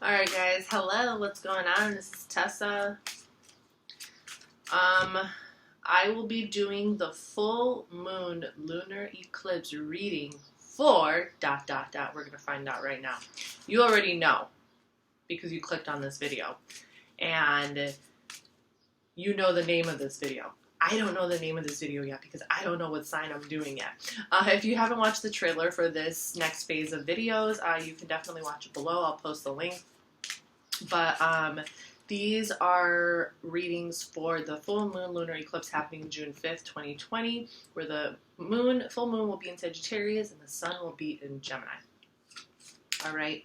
Alright guys, hello, what's going on? This is TESA. I will be doing the full moon lunar eclipse reading for ... We're going to find out right now. You already know because you clicked on this video and you know the name of this video. I don't know the name of this video yet because I don't know what sign I'm doing yet. If you haven't watched the trailer for this next phase of videos, you can definitely watch it below. I'll post the link. But these are readings for the full moon lunar eclipse happening June 5th, 2020, where the full moon will be in Sagittarius and the sun will be in Gemini. All right.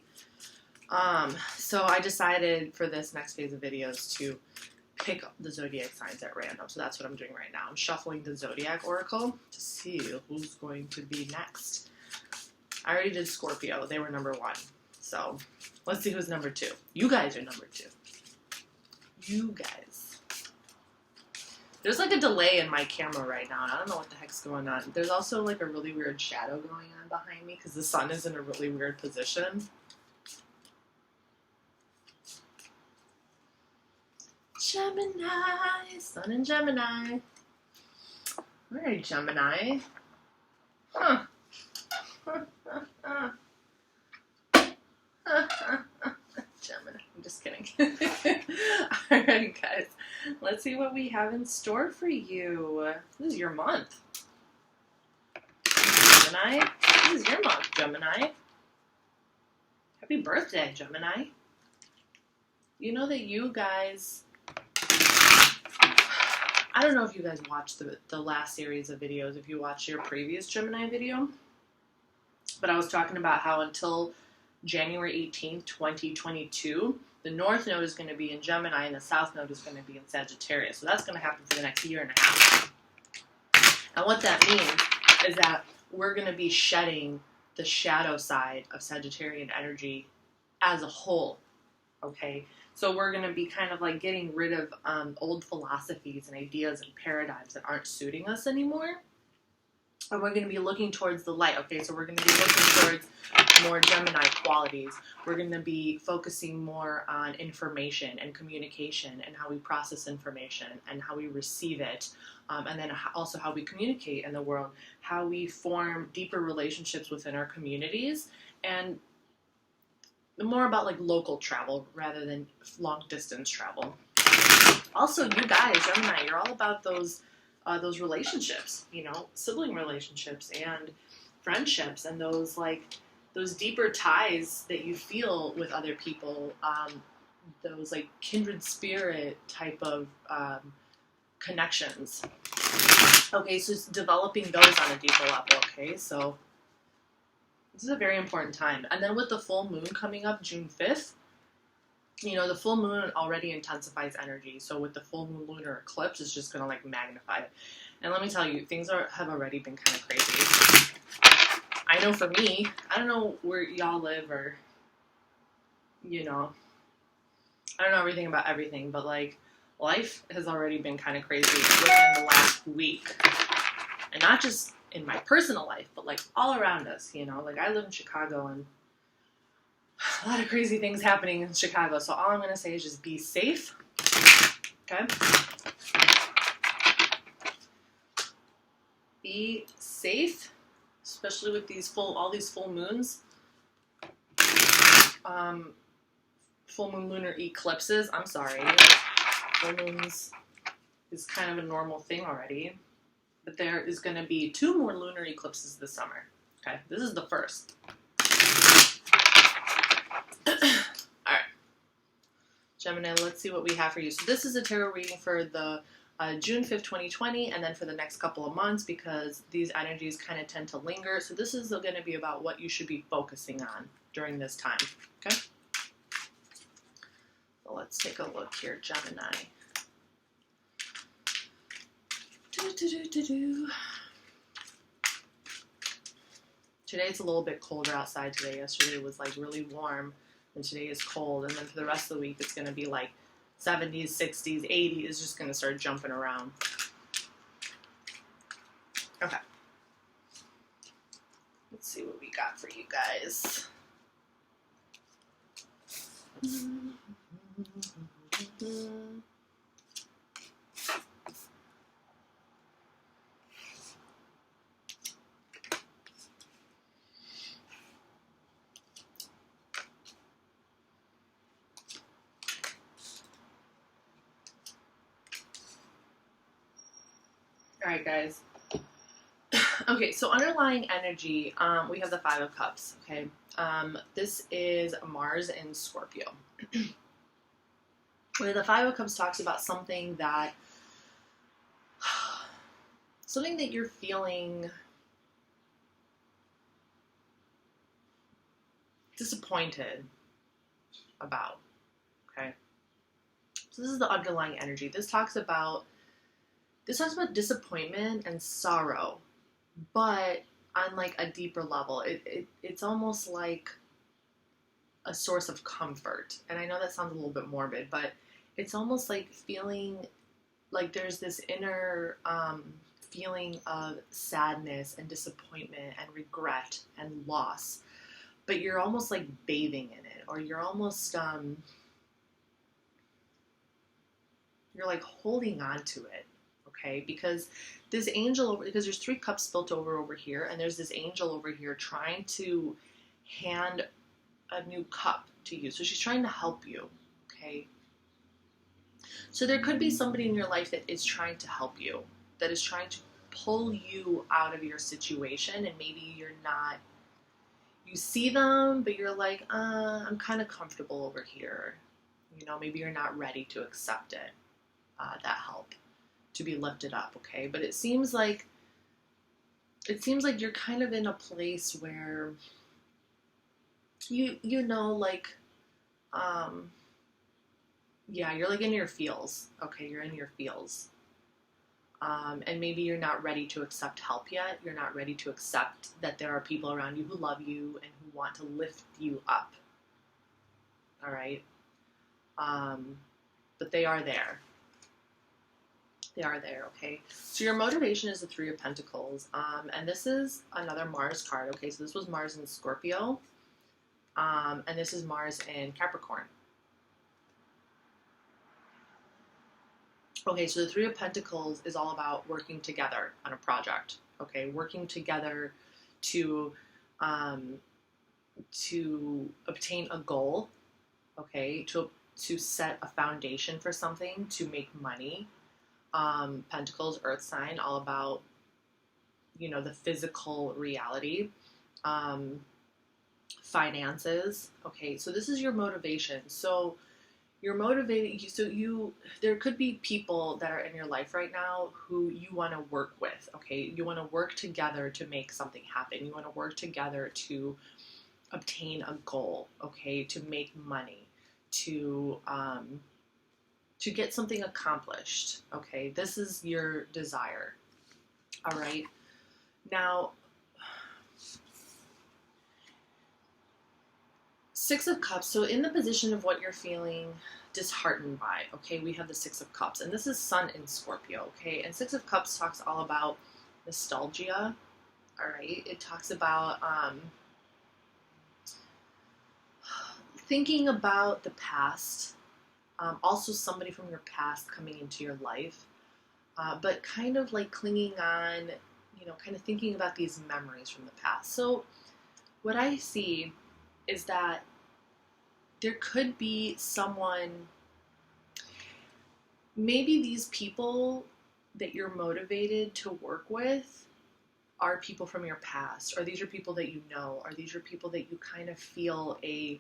So I decided for this next phase of videos to pick the zodiac signs at random. So that's what I'm doing right now. I'm shuffling the zodiac oracle to see who's going to be next. I already did Scorpio. They were number 1. So let's see who's number 2. You guys are number 2. You guys. There's like a delay in my camera right now. I don't know what the heck's going on. There's also like a really weird shadow going on behind me because the sun is in a really weird position. Gemini, sun in Gemini. All right, Gemini. Huh. Gemini. I'm just kidding. Alright, guys. Let's see what we have in store for you. This is your month. Gemini. This is your month, Gemini. Happy birthday, Gemini. You know that you guys... I don't know if you guys watched the last series of videos, if you watched your previous Gemini video, but I was talking about how until January 18th, 2022, the North Node is going to be in Gemini and the South Node is going to be in Sagittarius. So that's going to happen for the next year and a half. And what that means is that we're going to be shedding the shadow side of Sagittarian energy as a whole. Okay? So we're going to be kind of like getting rid of old philosophies and ideas and paradigms that aren't suiting us anymore. And we're going to be looking towards the light. Okay, so we're going to be looking towards more Gemini qualities. We're going to be focusing more on information and communication and how we process information and how we receive it. And then also how we communicate in the world, how we form deeper relationships within our communities, and more about like local travel rather than long distance travel. Also, you guys, Gemini, you're all about those relationships, you know, sibling relationships and friendships and those deeper ties that you feel with other people, those like kindred spirit type of connections. Okay, so it's developing those on a deeper level, okay? So this is a very important time. And then with the full moon coming up June 5th, you know, the full moon already intensifies energy. So with the full moon lunar eclipse, it's just going to like magnify it. And let me tell you, things have already been kind of crazy. I know for me, I don't know where y'all live or, you know, I don't know everything about everything, but like life has already been kind of crazy within the last week. And not just in my personal life, but like all around us, you know, like I live in Chicago and a lot of crazy things happening in Chicago. So all I'm going to say is just be safe. Okay? Be safe, especially with all these full moons. Full moon lunar eclipses. I'm sorry. Full moons is kind of a normal thing already. But there is going to be 2 more lunar eclipses this summer. Okay? This is the first. Alright. Gemini, let's see what we have for you. So this is a tarot reading for the June 5th, 2020, and then for the next couple of months because these energies kind of tend to linger. So this is going to be about what you should be focusing on during this time. Okay? So let's take a look here, Gemini. Today it's a little bit colder outside today. Yesterday was like really warm, and today is cold. And then for the rest of the week, it's going to be like 70s, 60s, 80s. It's just going to start jumping around. Okay. Let's see what we got for you guys. All right, guys. Okay, so underlying energy, we have the Five of Cups, okay? This is Mars in Scorpio. Where the Five of Cups talks about something that you're feeling disappointed about, okay? So this is the underlying energy. This talks about disappointment and sorrow, but on like a deeper level. It's almost like a source of comfort. And I know that sounds a little bit morbid, but it's almost like feeling like there's this inner feeling of sadness and disappointment and regret and loss, but you're almost like bathing in it, or you're almost you're like holding on to it. Okay, because this angel, because there's three cups spilt over here, and there's this angel over here trying to hand a new cup to you. So she's trying to help you, okay? So there could be somebody in your life that is trying to help you, that is trying to pull you out of your situation, and maybe you're not, you see them, but you're like, I'm kind of comfortable over here. You know, maybe you're not ready to accept it, that help, to be lifted up, okay? But it seems like you're kind of in a place where you know, like, yeah, you're like in your feels, okay? You're in your feels. And maybe you're not ready to accept help yet. You're not ready to accept that there are people around you who love you and who want to lift you up, all right? But they are there. They are there, okay? So your motivation is the Three of Pentacles. And this is another Mars card, okay? So this was Mars in Scorpio. And this is Mars in Capricorn. Okay, so the Three of Pentacles is all about working together on a project, okay? Working together to obtain a goal, okay? To set a foundation for something, to make money. Pentacles, earth sign, all about, you know, the physical reality, finances. Okay, so this is your motivation. So you're motivated. There could be people that are in your life right now who you want to work with. Okay, you want to work together to make something happen. You want to work together to obtain a goal. Okay, to make money, to get something accomplished, okay? This is your desire, all right? Now, Six of Cups, so in the position of what you're feeling disheartened by, okay, we have the Six of Cups, and this is Sun in Scorpio, okay? And Six of Cups talks all about nostalgia, all right? It talks about thinking about the past, also somebody from your past coming into your life, but kind of like clinging on, you know, kind of thinking about these memories from the past. So what I see is that there could be someone, maybe these people that you're motivated to work with are people from your past, or these are people that you know, or these are people that you kind of feel a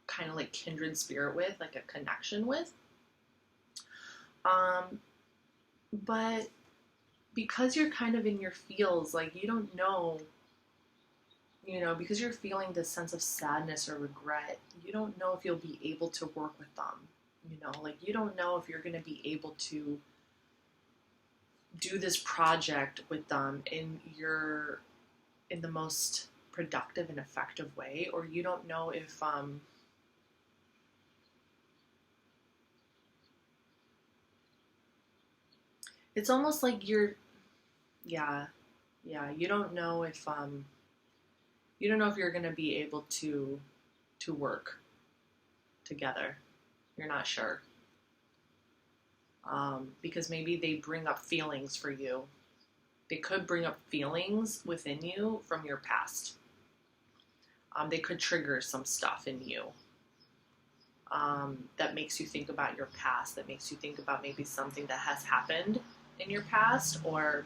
kind of like kindred spirit with, like a connection with. But because you're kind of in your feels, like you don't know, you know, because you're feeling this sense of sadness or regret, you don't know if you'll be able to work with them. You know, like you don't know if you're going to be able to do this project with them in the most productive and effective way, or you don't know if it's almost like you're, yeah, you don't know if you're going to be able to work together. You're not sure. Because maybe they bring up feelings for you. They could bring up feelings within you from your past. They could trigger some stuff in you that makes you think about your past, that makes you think about maybe something that has happened in your past, and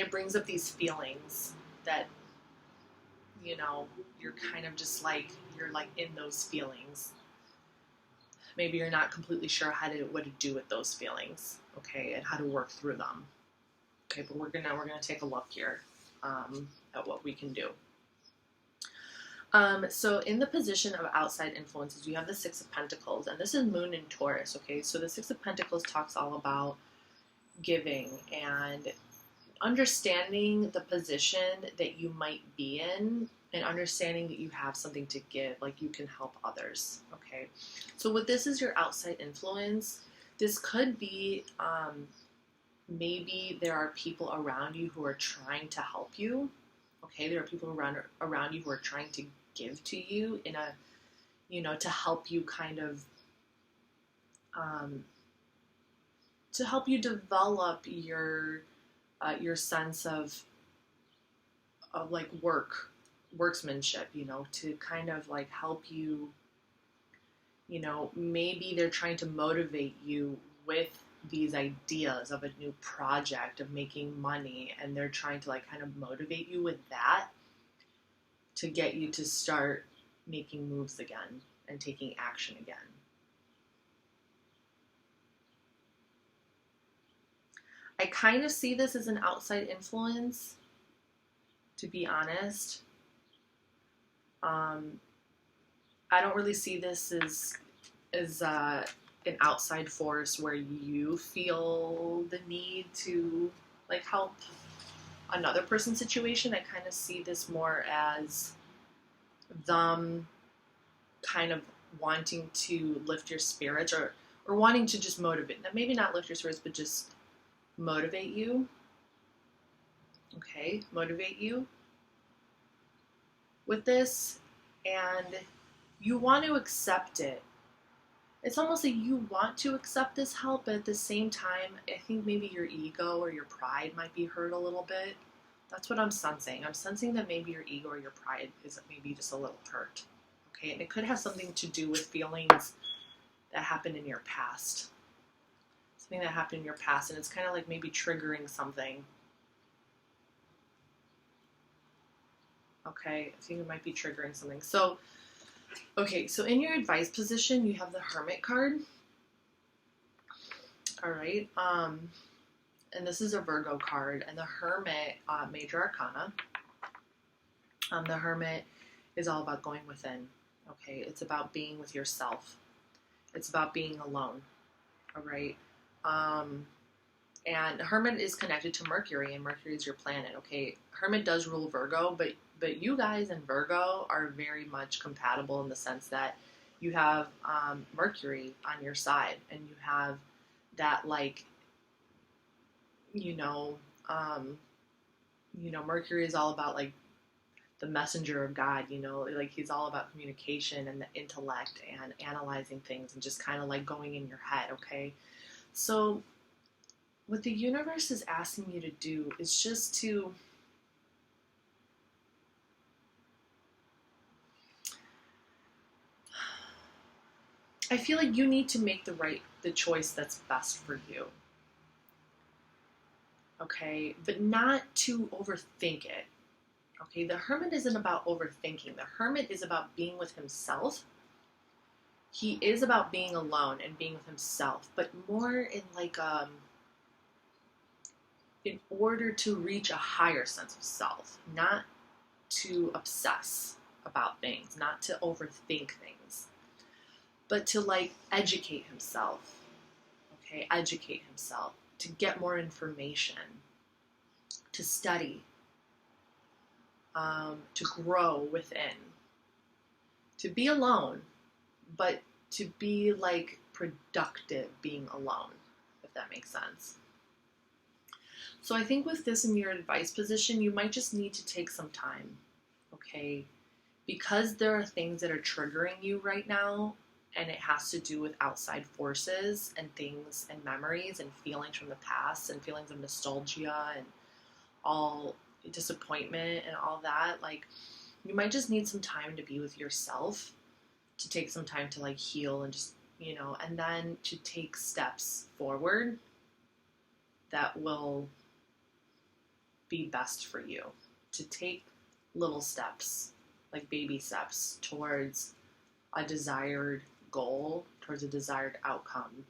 it brings up these feelings that, you know, you're kind of just like, you're like in those feelings. Maybe you're not completely sure what to do with those feelings, okay, and how to work through them. Okay, but we're gonna take a look here at what we can do. So in the position of outside influences, you have the Six of Pentacles, and this is Moon in Taurus, okay? So the Six of Pentacles talks all about giving and understanding the position that you might be in and understanding that you have something to give, like you can help others, okay? So what this is your outside influence, this could be maybe there are people around you who are trying to help you, okay? There are people around you who are trying to give to you in a, you know, to help you kind of, to help you develop your sense of like workmanship, you know, to kind of like help you, you know, maybe they're trying to motivate you with these ideas of a new project of making money, and they're trying to like kind of motivate you with that to get you to start making moves again and taking action again. I kind of see this as an outside influence, to be honest. I don't really see this as an outside force where you feel the need to like help another person's situation. I kind of see this more as them kind of wanting to lift your spirits or wanting to just motivate. Now, maybe not lift your spirits, but just motivate you. Okay, motivate you with this, and you want to accept it. It's almost like you want to accept this help, but at the same time, I think maybe your ego or your pride might be hurt a little bit. That's what I'm sensing. I'm sensing that maybe your ego or your pride is maybe just a little hurt. Okay, and it could have something to do with feelings that happened in your past. Something that happened in your past, and it's kind of like maybe triggering something. Okay, I think it might be triggering something. So, okay, so in your advice position, you have the Hermit card. All right, and this is a Virgo card, and the Hermit, Major Arcana. The Hermit is all about going within. Okay, it's about being with yourself. It's about being alone. All right. And Hermit is connected to Mercury, and Mercury is your planet. Okay, Hermit does rule Virgo, but you guys in Virgo are very much compatible in the sense that you have Mercury on your side, and you have that like, Mercury is all about like the messenger of God, like he's all about communication and the intellect and analyzing things and just kind of like going in your head, okay? So what the universe is asking you to do is just to I feel like you need to make the choice that's best for you. Okay, but not to overthink it. Okay, the Hermit isn't about overthinking. The Hermit is about being with himself. He is about being alone and being with himself, but more in like in order to reach a higher sense of self, not to obsess about things, not to overthink things, but to like educate himself. Okay, educate himself, to get more information, to study, to grow within, to be alone, but to be like productive being alone, if that makes sense. So I think with this in your advice position, you might just need to take some time, okay, because there are things that are triggering you right now, and it has to do with outside forces and things and memories and feelings from the past and feelings of nostalgia and all disappointment and all that, like, you might just need some time to be with yourself, to take some time to like heal and just, and then to take steps forward that will be best for you, to take little steps, like baby steps towards a desired goal, towards a desired outcome.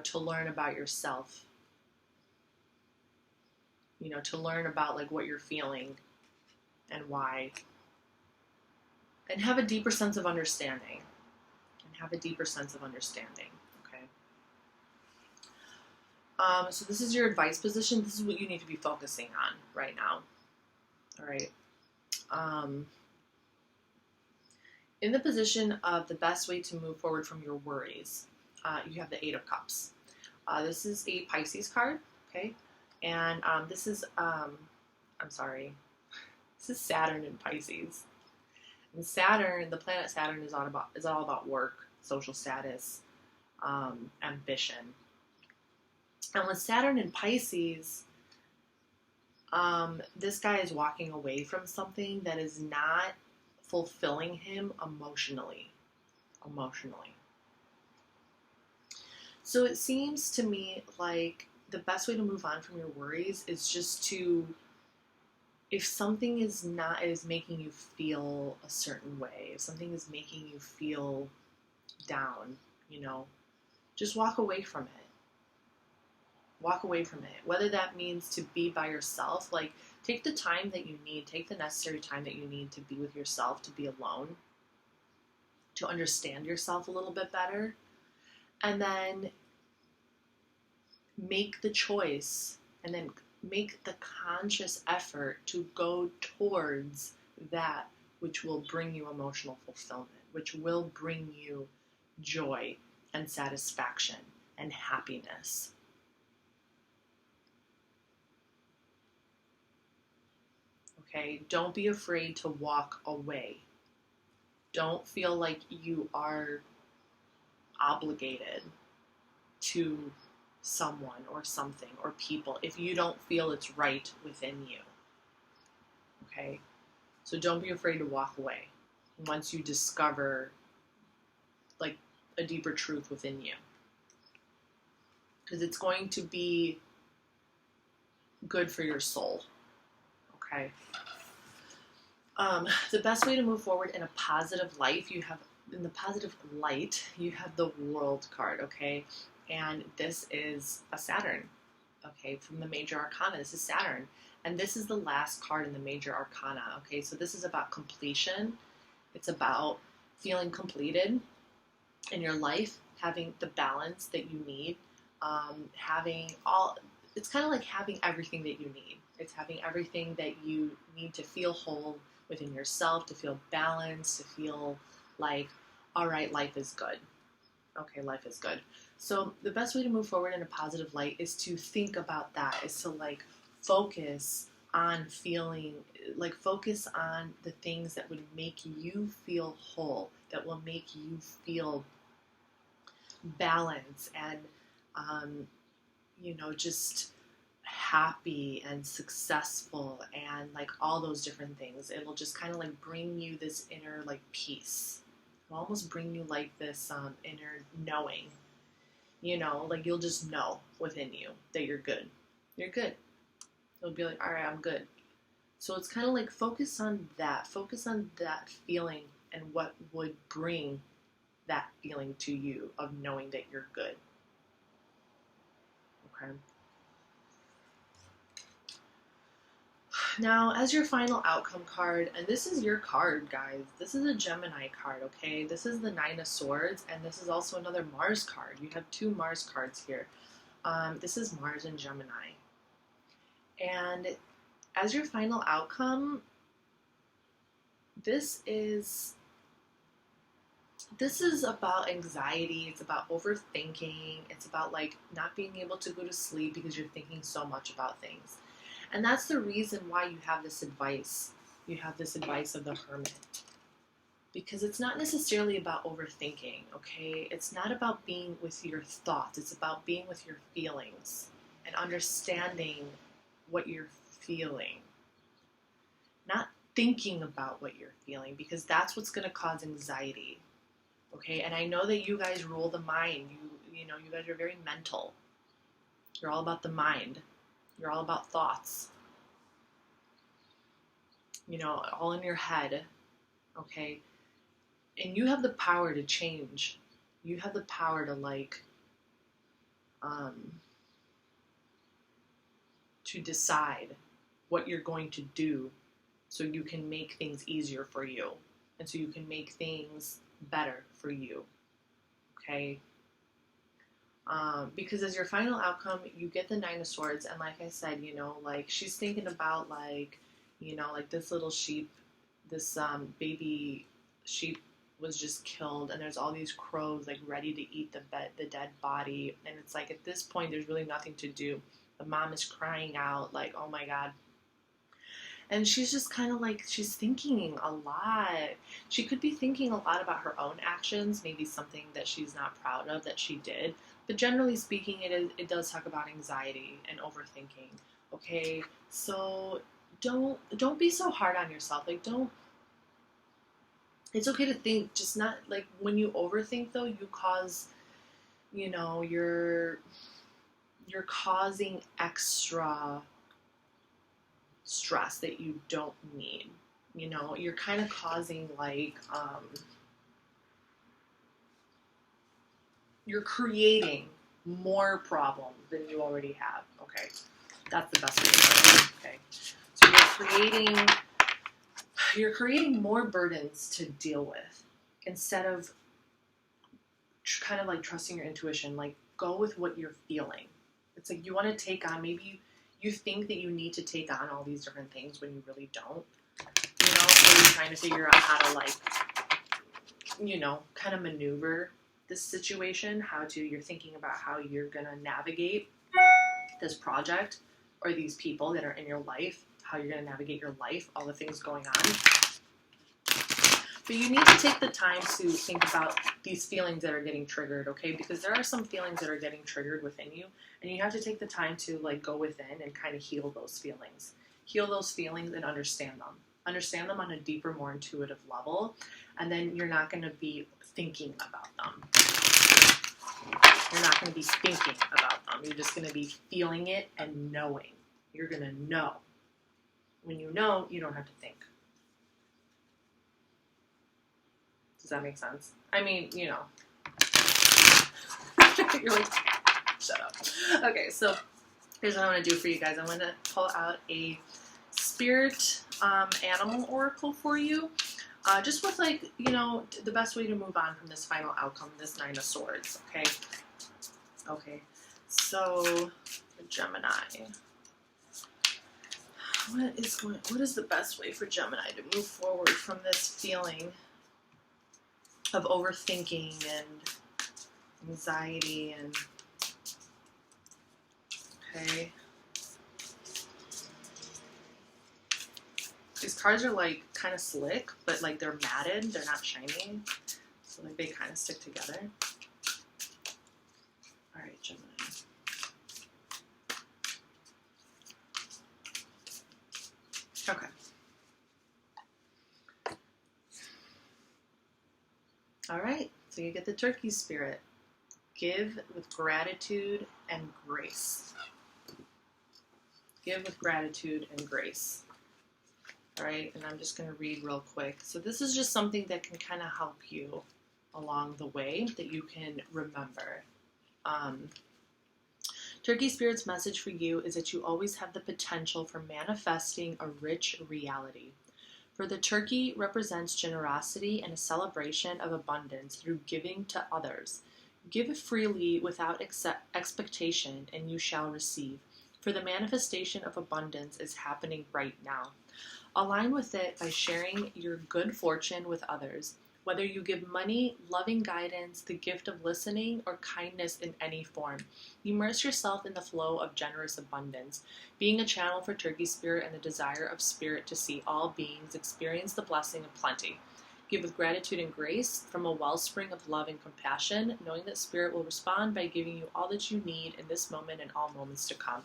To learn about yourself, to learn about like what you're feeling and why, and have a deeper sense of understanding, okay? So this is your advice position. This is what you need to be focusing on right now, all right? In the position of the best way to move forward from your worries, you have the Eight of Cups. This is a Pisces card, okay? And this is Saturn in Pisces. And Saturn, the planet Saturn, is all about work, social status, ambition. And with Saturn in Pisces, this guy is walking away from something that is not fulfilling him emotionally. So it seems to me like the best way to move on from your worries is just to, if something is making you feel a certain way, if something is making you feel down, just walk away from it. Whether that means to be by yourself, like take the time that you need, take the necessary time that you need to be with yourself, to be alone, to understand yourself a little bit better, and then make the choice and then make the conscious effort to go towards that which will bring you emotional fulfillment, which will bring you joy and satisfaction and happiness. Okay, don't be afraid to walk away. Don't feel like you are obligated to someone or something or people if you don't feel it's right within you. Okay, so don't be afraid to walk away once you discover like a deeper truth within you, because it's going to be good for your soul. Okay. The best way to move forward in a positive life, you have the World card, okay? And this is a Saturn, okay, from the Major Arcana. This is Saturn. And this is the last card in the Major Arcana, okay? So this is about completion. It's about feeling completed in your life, having the balance that you need, it's kind of like having everything that you need. It's having everything that you need to feel whole within yourself, to feel balanced, to feel like, all right, life is good. Okay, life is good. So the best way to move forward in a positive light is to think about that, is to like focus on focus on the things that would make you feel whole, that will make you feel balance and, just happy and successful and like all those different things. It'll just kind of like bring you this inner like peace. It'll almost bring you like this inner knowing, like you'll just know within you that you're good. You're good. It'll be like, all right, I'm good. So it's kind of like focus on that feeling and what would bring that feeling to you of knowing that you're good. Okay. Now, as your final outcome card, and this is your card, guys. This is a Gemini card, okay? This is the Nine of Swords, and this is also another Mars card. You have two Mars cards here. This is Mars and Gemini. And as your final outcome, this is about anxiety. It's about overthinking. It's about like not being able to go to sleep because you're thinking so much about things. And that's the reason why you have this advice. You have this advice of the Hermit. Because it's not necessarily about overthinking, okay? It's not about being with your thoughts. It's about being with your feelings and understanding what you're feeling. Not thinking about what you're feeling, because that's what's going to cause anxiety, okay? And I know that you guys rule the mind. You know, you guys are very mental. You're all about the mind. You're all about thoughts. You know, all in your head, okay? And you have the power to change. You have the power to to decide what you're going to do so you can make things easier for you and so you can make things better for you, okay? Because as your final outcome, you get the Nine of Swords, and like I said, you know, like she's thinking about like, you know, like this little sheep, this baby sheep was just killed, and there's all these crows like ready to eat the dead body, and it's like at this point there's really nothing to do. The mom is crying out like, oh my God. And she's just kind of like, she's thinking a lot. She could be thinking a lot about her own actions, maybe something that she's not proud of that she did. But generally speaking, it does talk about anxiety and overthinking. Okay, so don't be so hard on yourself. Like it's okay to think, just not like when you overthink though, you cause, you know, you're causing extra stress that you don't need. You know, you're kind of causing like, you're creating more problems than you already have. Okay, that's the best way to put it. Okay, so you're creating more burdens to deal with instead of kind of like trusting your intuition. Like, go with what you're feeling. It's like you want to take on, maybe you think that you need to take on all these different things when you really don't. You know, so you're trying to figure out how to like, you know, kind of maneuver this situation, you're thinking about how you're going to navigate this project or these people that are in your life, how you're going to navigate your life, all the things going on. But you need to take the time to think about these feelings that are getting triggered, okay? Because there are some feelings that are getting triggered within you, and you have to take the time to like go within and kind of heal those feelings. Heal those feelings and understand them. Understand them on a deeper, more intuitive level, and then you're not going to be thinking about them. You're not going to be thinking about them. You're just going to be feeling it and knowing. You're going to know. When you know, you don't have to think. Does that make sense? I mean, you know. You're like, shut up. Okay, so here's what I'm going to do for you guys. I'm going to pull out a spirit animal oracle for you. Just with like, you know, the best way to move on from this final outcome, this Nine of Swords, okay? Okay, so Gemini. What is the best way for Gemini to move forward from this feeling of overthinking and anxiety and, okay. These cards are like kind of slick, but like they're matted, they're not shiny. So like they kind of stick together. All right, Gemini. Okay. All right, so you get the Turkey spirit. Give with gratitude and grace. Give with gratitude and grace. All right, and I'm just going to read real quick. So this is just something that can kind of help you along the way that you can remember. Turkey Spirit's message for you is that you always have the potential for manifesting a rich reality. For the turkey represents generosity and a celebration of abundance through giving to others. Give freely without expectation, and you shall receive. For the manifestation of abundance is happening right now. Align with it by sharing your good fortune with others. Whether you give money, loving guidance, the gift of listening, or kindness in any form, immerse yourself in the flow of generous abundance, being a channel for Turkey spirit and the desire of spirit to see all beings experience the blessing of plenty. Give with gratitude and grace from a wellspring of love and compassion, knowing that spirit will respond by giving you all that you need in this moment and all moments to come.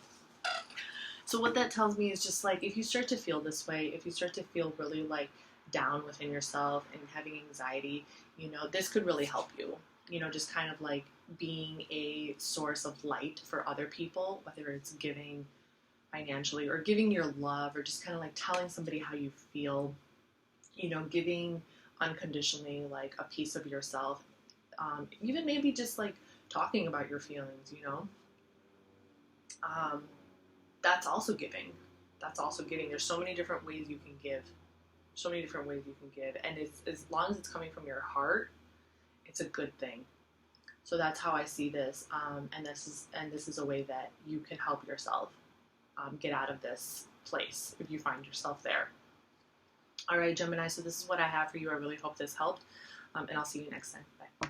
So what that tells me is just like, if you start to feel this way, if you start to feel really like down within yourself and having anxiety, you know, this could really help you. You know, just kind of like being a source of light for other people, whether it's giving financially or giving your love or just kind of like telling somebody how you feel, you know, giving unconditionally like a piece of yourself, even maybe just like talking about your feelings, you know, that's also giving. That's also giving. There's so many different ways you can give. So many different ways you can give, and it's, as long as it's coming from your heart, it's a good thing. So that's how I see this, and this is a way that you can help yourself get out of this place if you find yourself there. All right, Gemini. So this is what I have for you. I really hope this helped, and I'll see you next time. Bye.